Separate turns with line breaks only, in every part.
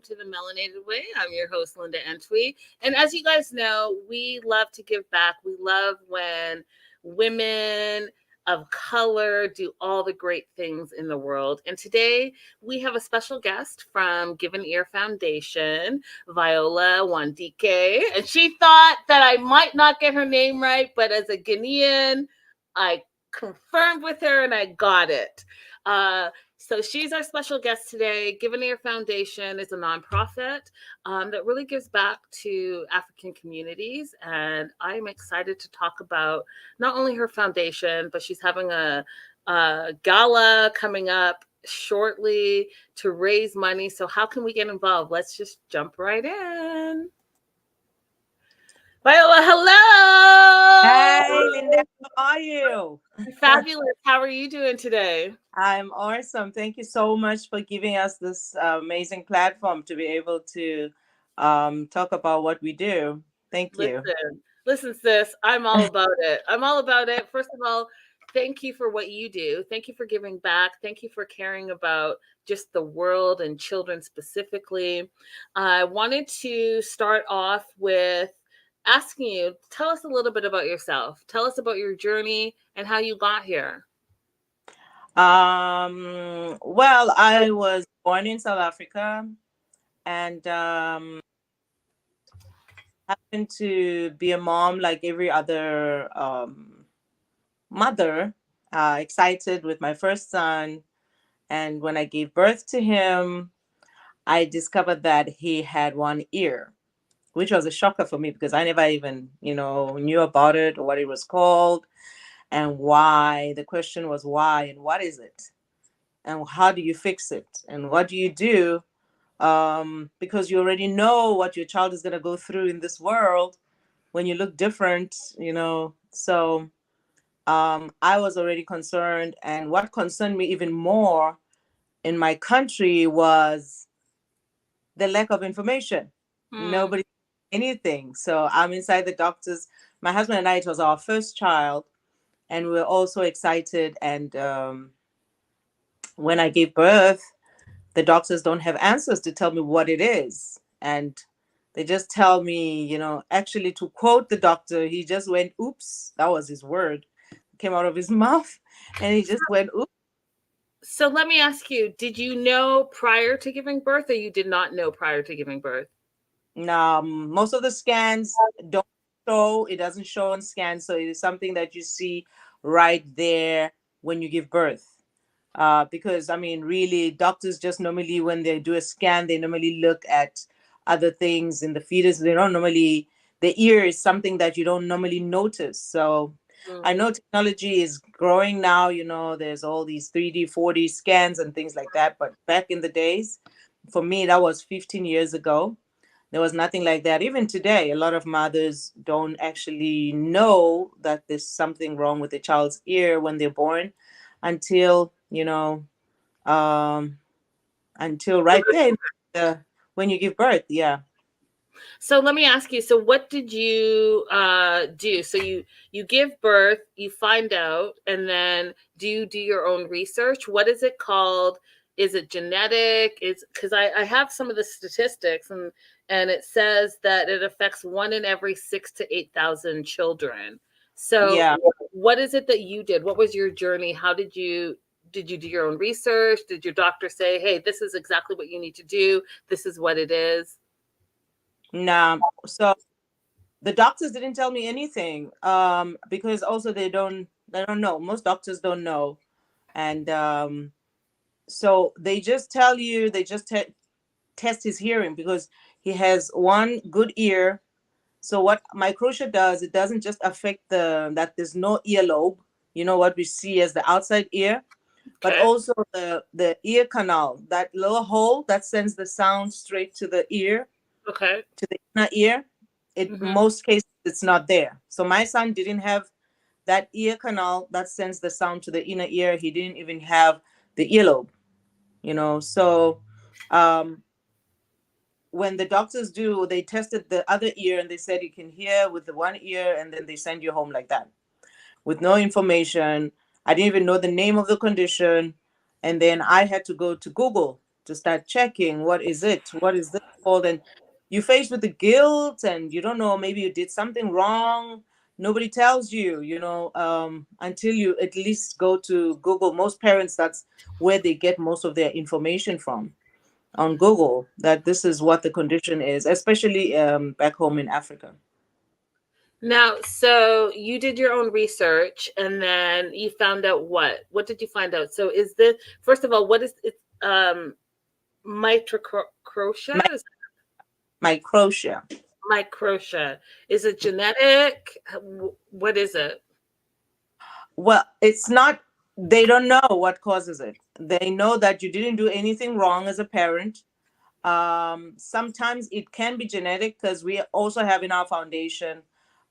to the Melanated Way. I'm your host, Linda Entwee. And as you guys know, we love to give back. We love when women of color do all the great things in the world. And today we have a special guest from Give an Ear Foundation, Viola Nwadike. And she thought that I might not get her name right, but as a Ghanaian, I confirmed with her and I got it. So she's our special guest today. Give an Ear Foundation is a nonprofit that really gives back to African communities. And I'm excited to talk about not only her foundation, but she's having a gala coming up shortly to raise money. So how can we get involved? Let's just jump right in. Viola, hello.
Hey, Linda, how are you?
Fabulous. How are you doing today?
I'm awesome. Thank you so much for giving us this amazing platform to be able to talk about what we do. Thank you.
Listen, sis, I'm all about it. I'm all about it. First of all, thank you for what you do. Thank you for giving back. Thank you for caring about just the world and children specifically. I wanted to start off with asking you, tell us a little bit about yourself. Tell us about your journey and how you got here.
Well, I was born in South Africa and happened to be a mom like every other mother, excited with my first son. And when I gave birth to him, I discovered that he had one ear, which was a shocker for me because I never even, knew about it or what it was called and why. The question was why and what is it? And how do you fix it? And what do you do? Because you already know what your child is going to go through in this world when you look different, So I was already concerned. And what concerned me even more in my country was the lack of information. Nobody anything. So I'm inside the doctors. My husband and I, it was our first child, and we were also excited. And when I gave birth, the doctors don't have answers to tell me what it is. And they just tell me, actually, to quote the doctor, he just went, oops. That was his word. Came out of his mouth. And he just went, oops.
So let me ask you, did you know prior to giving birth or you did not know prior to giving birth?
Most of the scans don't show. It doesn't show on scans. So it is something that you see right there when you give birth. Because, really, doctors just normally, when they do a scan, they normally look at other things in the fetus. They don't normally, the ear is something that you don't normally notice. So I know technology is growing now, there's all these 3D, 4D scans and things like that. But back in the days, for me, that was 15 years ago. There was nothing like that. Even today, a lot of mothers don't actually know that there's something wrong with the child's ear when they're born until, until right then, when you give birth. Yeah.
So let me ask you, so what did you do? So you give birth, you find out, and then do you do your own research? What is it called? Is it genetic? Because I have some of the statistics and it says that it affects 1 in every 6,000 to 8,000 children. So yeah. What is it that you did? What was your journey? How did you do your own research? Did your doctor say, hey, this is exactly what you need to do? This is what it is?
No. So the doctors didn't tell me anything because also they don't know. Most doctors don't know. And so they just tell you, they just test his hearing because he has one good ear. So what Microtia does, it doesn't just affect that there's no earlobe, what we see as the outside ear, but also the ear canal, that little hole that sends the sound straight to the ear, to the inner ear. In most cases, it's not there. So my son didn't have that ear canal that sends the sound to the inner ear. He didn't even have the earlobe, So when the doctors they tested the other ear and they said you can hear with the one ear, and then they send you home like that with no information. I didn't even know the name of the condition. And then I had to go to Google to start checking what is this called, and you're faced with the guilt, and you don't know, maybe you did something wrong. Nobody tells you, until you at least go to Google. Most parents, that's where they get most of their information from, on Google, that this is what the condition is, especially back home in Africa.
Now, so you did your own research and then you found out what? What did you find out? So is this, first of all, what is it? Microtia?
My, Microtia.
Microtia. Is it genetic? What is it?
Well, it's not, they don't know what causes it. They know that you didn't do anything wrong as a parent. Sometimes it can be genetic, because we also have in our foundation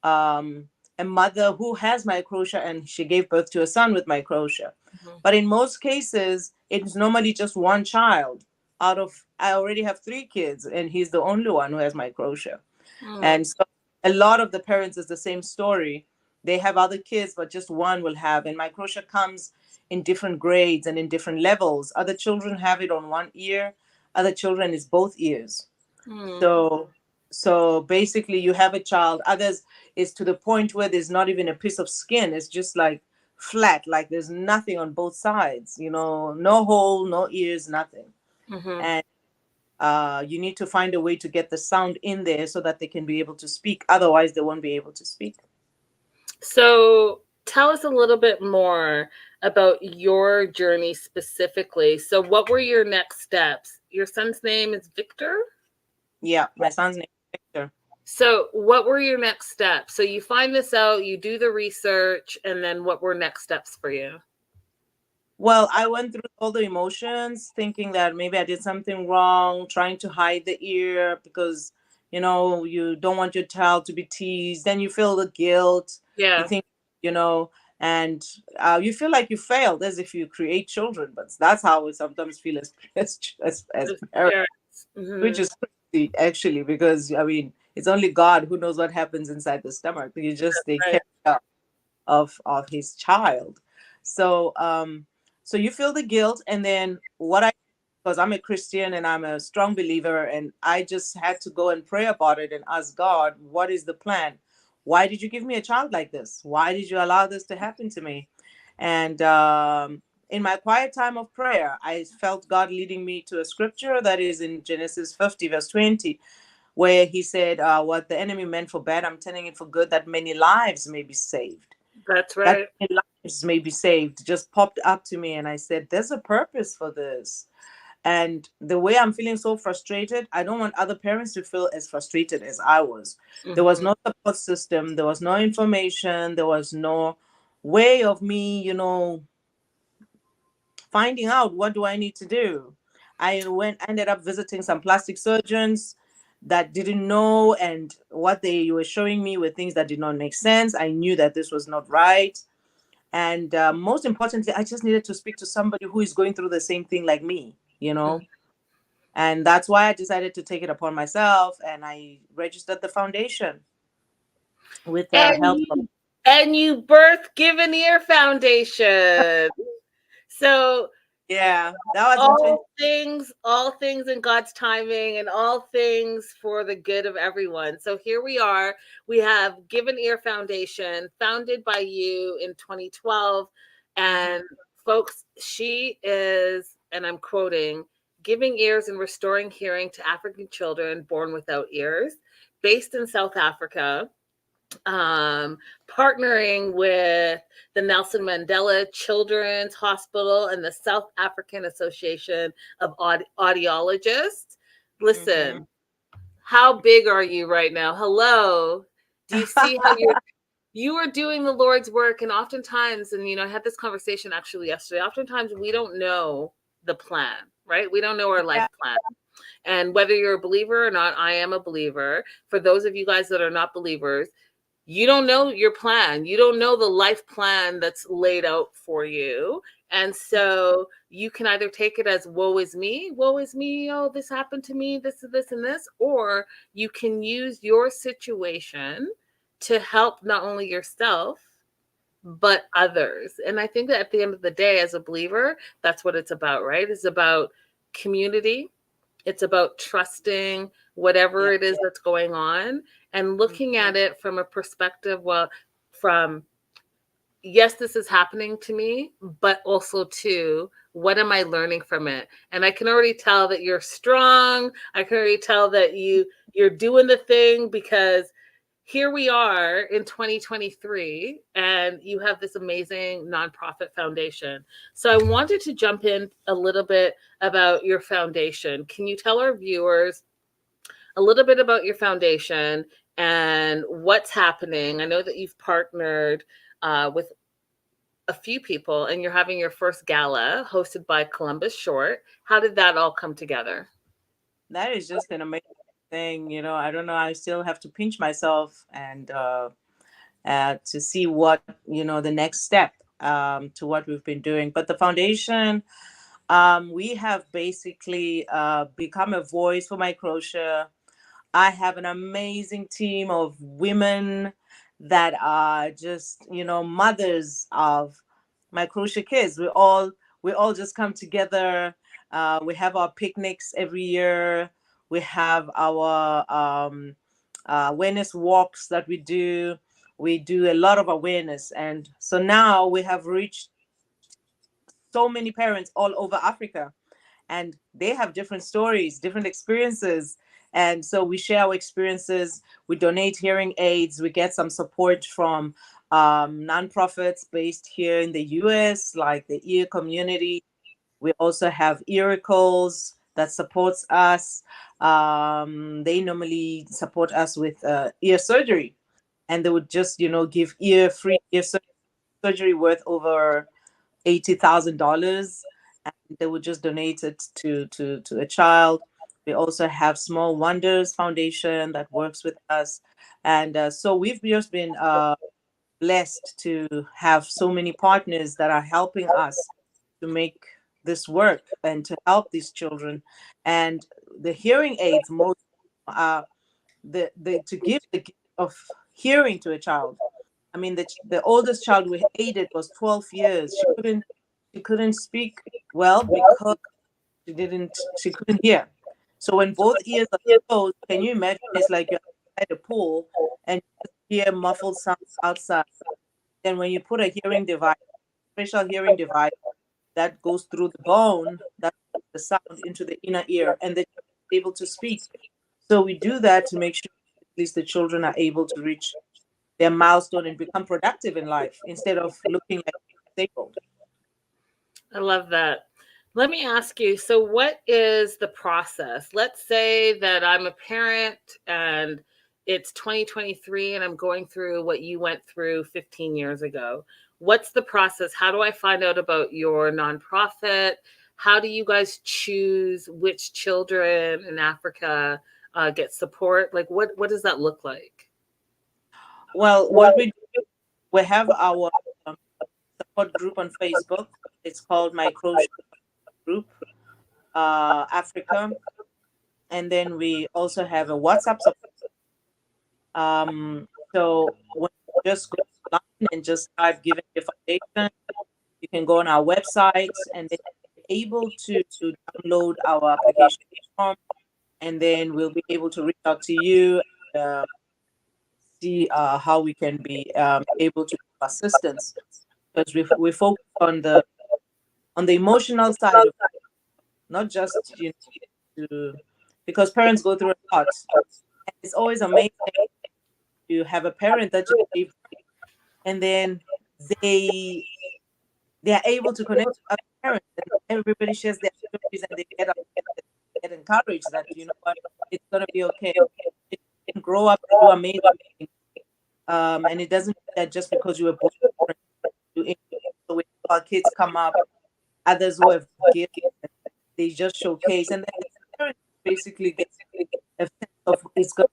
um, a mother who has microtia, and she gave birth to a son with microtia.
Mhm.
But in most cases, it's normally just one child out of, I already have three kids, and he's the only one who has microtia.
Mm,
And so a lot of the parents is the same story. They have other kids, but just one will have. And microtia comes in different grades and in different levels. Other children have it on one ear, other children is both ears.
mm,
So basically you have a child, others is to the point where there's not even a piece of skin. It's just like flat, like there's nothing on both sides, no hole, no ears, nothing.
mhm.
And you need to find a way to get the sound in there so that they can be able to speak. Otherwise, they won't be able to speak.
So tell us a little bit more about your journey specifically. So, what were your next steps? Your son's name is Victor?
Yeah, my son's name is Victor.
So, what were your next steps? So, you find this out, you do the research, and then what were next steps for you?
Well, I went through all the emotions, thinking that maybe I did something wrong, trying to hide the ear because, you don't want your child to be teased. Then you feel the guilt. You
Yeah,
think, you know, and you feel like you failed as if you create children. But that's how we sometimes feel as as
as
parents,
parents.
which
Hmm.
is crazy actually, because I mean, it's only God who knows what happens inside the stomach. You just take
Right.
care of his child. So you feel the guilt, and then what I, because I'm a Christian and I'm a strong believer, and I just had to go and pray about it and ask God, what is the plan? Why did you give me a child like this? Why did you allow this to happen to me? And in my quiet time of prayer, I felt God leading me to a scripture that is in Genesis 50 verse 20, where he said, what the enemy meant for bad, I'm turning it for good, that many lives may be saved.
That's
That
right.
many lives may be saved just popped up to me, and I said, there's a purpose for this. And the way I'm feeling so frustrated, I don't want other parents to feel as frustrated as I was. There was
Hmm.
no support system, there was no information, there was no way of me, finding out what do I need to do. Ended up visiting some plastic surgeons that didn't know, and what they were showing me were things that did not make sense. I knew that this was not right. And most importantly, I just needed to speak to somebody who is going through the same thing like me. And that's why I decided to take it upon myself, and I registered the foundation with the
And
help of.
you, and you birthed Given Ear Foundation. So
Yeah, that was in 20.
all things in God's timing and all things for the good of everyone. So here we are. We have Given Ear Foundation, founded by you in 2012.
Mhm.
And folks, she is, and I'm quoting, giving ears and restoring hearing to African children born without ears, based in South Africa, um, partnering with the Nelson Mandela Children's Hospital and the South African Association of Audiologists.
Mhm.
Listen, how big are you right now? Hello. Do you see how you are doing the Lord's work? And oftentimes, and I had this conversation actually yesterday, oftentimes we don't know the plan, right? We don't know our life
Yeah.
plan. And whether you're a believer or not, I am a believer. For those of you guys that are not believers, you don't know your plan. You don't know the life plan that's laid out for you. And so you can either take it as woe is me, oh, this happened to me, this, and this, or you can use your situation to help not only yourself, but others. And I think that at the end of the day, as a believer, that's what it's about, right? It's about community. It's about trusting whatever
Yeah.
it is that's going on and looking at it from a perspective, well, from yes, this is happening to me, but also too, what am I learning from it? And I can already tell that you're strong. I can already tell that you're doing the thing, because here we are in 2023 and you have this amazing nonprofit foundation. So I wanted to jump in a little bit about your foundation. Can you tell our viewers a little bit about your foundation and what's happening? I know that you've partnered with a few people and you're having your first gala hosted by Columbus Short. How did that all come together?
That is just an amazing thing. I don't know. I still have to pinch myself and to see what, the next step to what we've been doing. But the foundation, we have basically become a voice for Microtia. I have an amazing team of women that are just, mothers of Microtia kids. We all just come together. We have our picnics every year. We have our awareness walks that we do. We do a lot of awareness, and so now we have reached so many parents all over Africa, and they have different stories, different experiences. And so we share our experiences. We donate hearing aids. We get some support from nonprofits based here in the US, like the ear community. We also have Earicles that supports us. They normally support us with ear surgery, and they would just, give free ear surgery worth over $80,000, and they would just donate it to a child. We also have Small Wonders Foundation that works with us, and so we've just been blessed to have so many partners that are helping us to make this work and to help these children. And the hearing aids, most the to give the gift of hearing to a child. I mean, the oldest child we aided was 12 years. She couldn't speak well because she couldn't hear. So when both ears are closed, can you imagine? It's like you're outside a pool and you just hear muffled sounds outside. Then when you put a hearing device, special hearing device that goes through the bone, that puts the sound into the inner ear, and they're able to speak. So we do that to make sure at least the children are able to reach their milestone and become productive in life instead of looking like disabled.
I love that. Let me ask you, so what is the process? Let's say that I'm a parent and it's 2023 and I'm going through what you went through 15 years ago. What's the process? How do I find out about your nonprofit? How do you guys choose which children in Africa get support? Like, what does that look like?
Well, what we have our support group on Facebook. It's called Microtia Group Africa, and then we also have a WhatsApp support. So when you just go online and just type "Giving the Foundation," you can go on our website and then you're able to download our application form, and then we'll be able to reach out to you, uh, see how we can be able to give assistance, because we focus on the emotional side of, not just, because parents go through a lot. And it's always amazing to have a parent that just gave, and then they they are able to connect with other parents, and everybody shares their stories, and they get encouraged that, what, it's gonna be okay. You can grow up and do amazing things. And it doesn't mean that just because you were born you do. So when our kids come up, others who have gifts, they just showcase, and then the parents basically get a sense of it's good.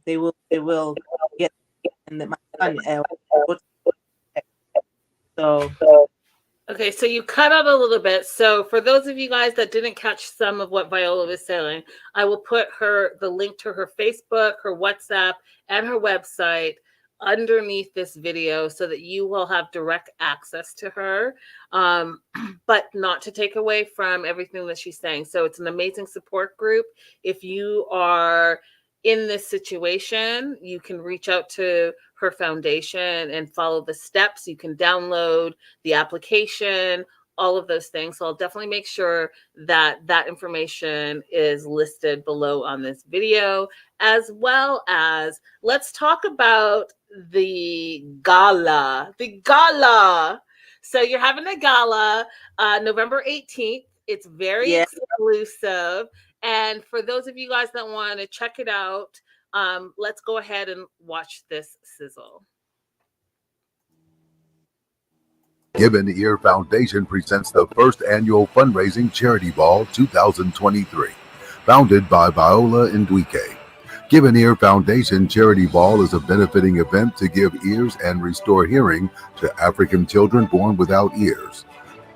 They will get, and my son, so
Okay, so you cut out a little bit. So for those of you guys that didn't catch some of what Viola was saying, I will put the link to her Facebook, her WhatsApp, and her website underneath this video so that you will have direct access to her, um, but not to take away from everything that she's saying. So it's an amazing support group. If you are in this situation, you can reach out to her foundation and follow the steps. You can download the application, all of those things. So I'll definitely make sure that that information is listed below on this video, as well as let's talk about the gala. The gala. So you're having a gala November 18th. It's very
Yeah.
exclusive. And for those of you guys that want to check it out, let's go ahead and watch this sizzle.
Given Ear Foundation presents the first annual fundraising charity ball 2023, founded by Viola and Nwadike. Given Ear Foundation Charity Ball is a benefiting event to give ears and restore hearing to African children born without ears.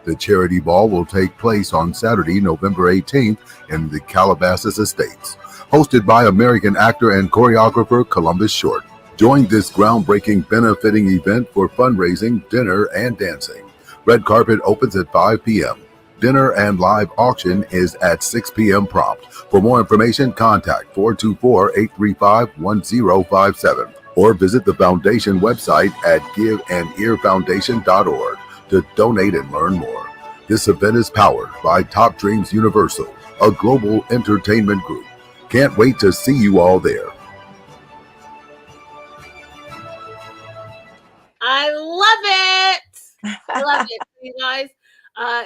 The charity ball will take place on Saturday, November 18th in the Calabasas Estates, hosted by American actor and choreographer Columbus Short. Join this groundbreaking benefiting event for fundraising, dinner, and dancing. Red carpet opens at 5 p.m. Dinner and live auction is at 6 p.m. prompt. For more information, contact 424-835-1057 or visit the foundation website at giveanearfoundation.org to donate and learn more. This event is powered by Top Dreams Universal, a global entertainment group. Can't wait to see you all there.
I love it. I love it. You guys,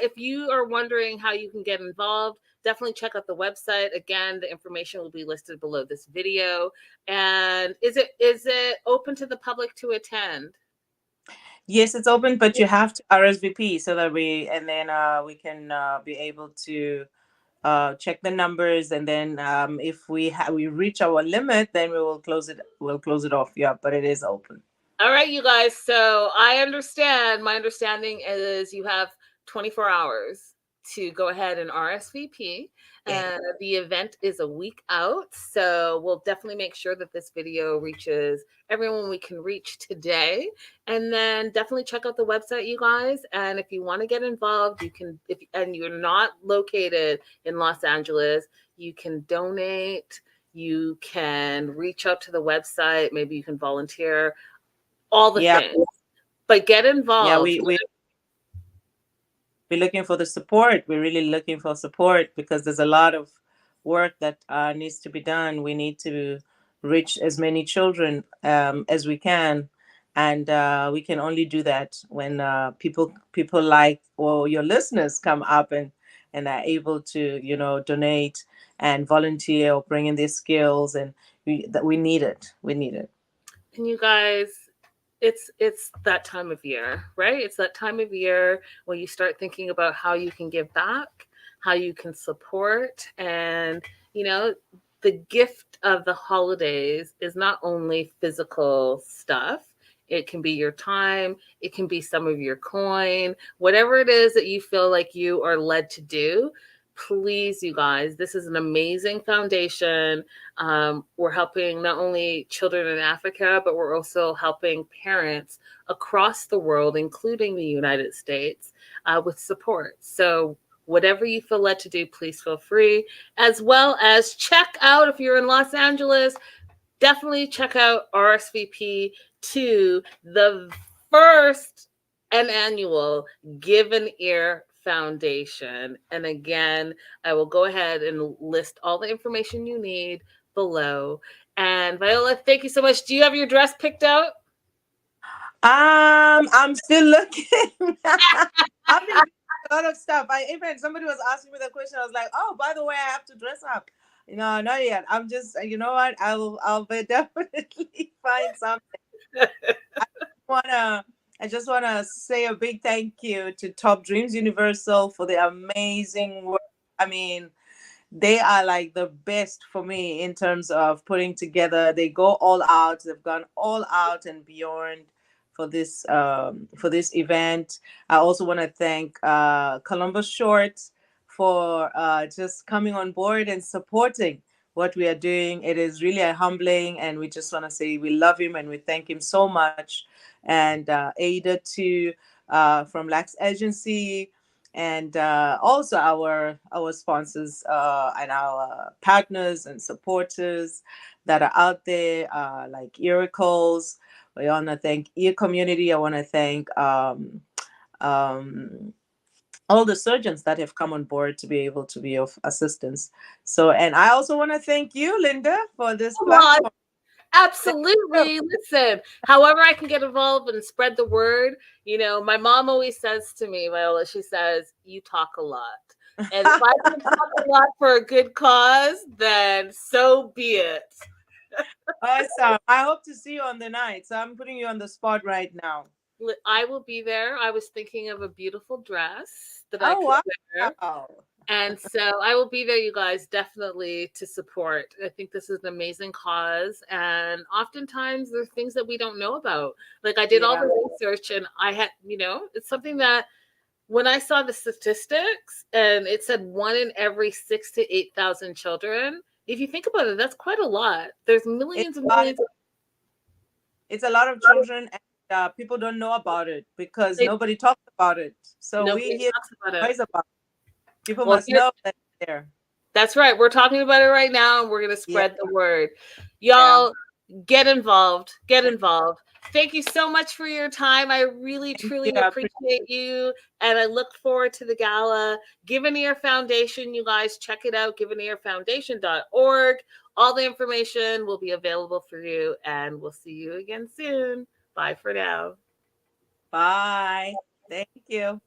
if you are wondering how you can get involved, definitely check out the website. Again, the information will be listed below this video. And is it open to the public to attend?
Yes, it's open, but you have to RSVP so that we can be able to check the numbers, and then if we reach our limit, then we'll close it off. Yeah, but it is open.
All right, you guys. So I understand. My understanding is you have 24 hours to go ahead and RSVP.
Yeah.
And the event is a week out. So we'll definitely make sure that this video reaches everyone we can reach today. And then definitely check out the website, you guys. And if you want to get involved, you can, and you're not located in Los Angeles, you can donate. You can reach out to the website. Maybe you can volunteer, all the
Yeah.
things, but get
Yeah,
involved.
we're looking for the support. We're really looking for support because there's a lot of work that needs to be done. We need to reach as many children as we can, and we can only do that when people like, or your listeners come up and are able to donate and volunteer or bring in their skills, and we need it. We need it.
And you guys, it's that time of year, right? It's that time of year when you start thinking about how you can give back, how you can support, and you know, the gift of the holidays is not only physical stuff. It can be your time, it can be some of your coin, whatever it is that you feel like you are led to do. Please, you guys, this is an amazing foundation. We're helping not only children in Africa, but we're also helping parents across the world, including the United States, with support. So, whatever you feel led to do, please feel free. As well as check out, if you're in Los Angeles, definitely check out RSVP to the first and annual Give an Ear Foundation. And again, I will go ahead and list all the information you need below. And Viola, thank you so much. Do you have your dress picked out?
I'm still looking. I've been doing a lot of stuff. I even somebody was asking me the question. I was like, oh, by the way, I have to dress up. Not yet. I'm just, you know what? I'll be definitely find something. I wanna, I just wanna say a big thank you to Top Dreams Universal for the amazing work. I mean, they are like the best for me in terms of putting together. They go all out. They've gone all out and beyond for this event. I also want to thank Columbus Short for just coming on board and supporting what we are doing. It is really a humbling, and we just want to say we love him and we thank him so much. And Ada too, from Lax Agency, and also our sponsors and our partners and supporters that are out there, like Earicles. I want to thank Ear Community. I want to thank um, all the surgeons that have come on board to be able to be of assistance. So, and I also want to thank you, Linda, for this
Well,
platform.
absolutely. Listen, however I can get involved and spread the word. My mom always says to me, Viola, she says, you talk a lot. And if I can talk a lot for a good cause, then so be it.
Awesome. I hope to see you on the night. So I'm putting you on the spot right now.
I will be there. I was thinking of a beautiful dress that I could
Oh,
wear.
wow.
And so I will be there, you guys, definitely to support. I think this is an amazing cause. And oftentimes there's things that we don't know about. Like I did all
Yeah.
the research and I had, it's something that when I saw the statistics and it said 1 in every 6 to 8,000 children, if you think about it, that's quite a lot. There's
It's
millions and
a lot.
millions.
It's a lot of children, and people don't know about it because
They,
nobody talks about it. So we
nobody
hear
talks about it.
noise about it. People
Well,
must know that it's there.
that's right. We're talking about it right now and we're going to
Yeah.
spread the word.
Yeah.
Y'all get involved. Get involved. Thank you so much for your time. I really,
Thank you.
truly
I appreciate
appreciate you. And I look forward to the gala. Give an Ear Foundation, you guys, check it out. giveanearfoundation.org. All the information will be available for you. And we'll see you again soon. Bye for now.
Bye. Thank you.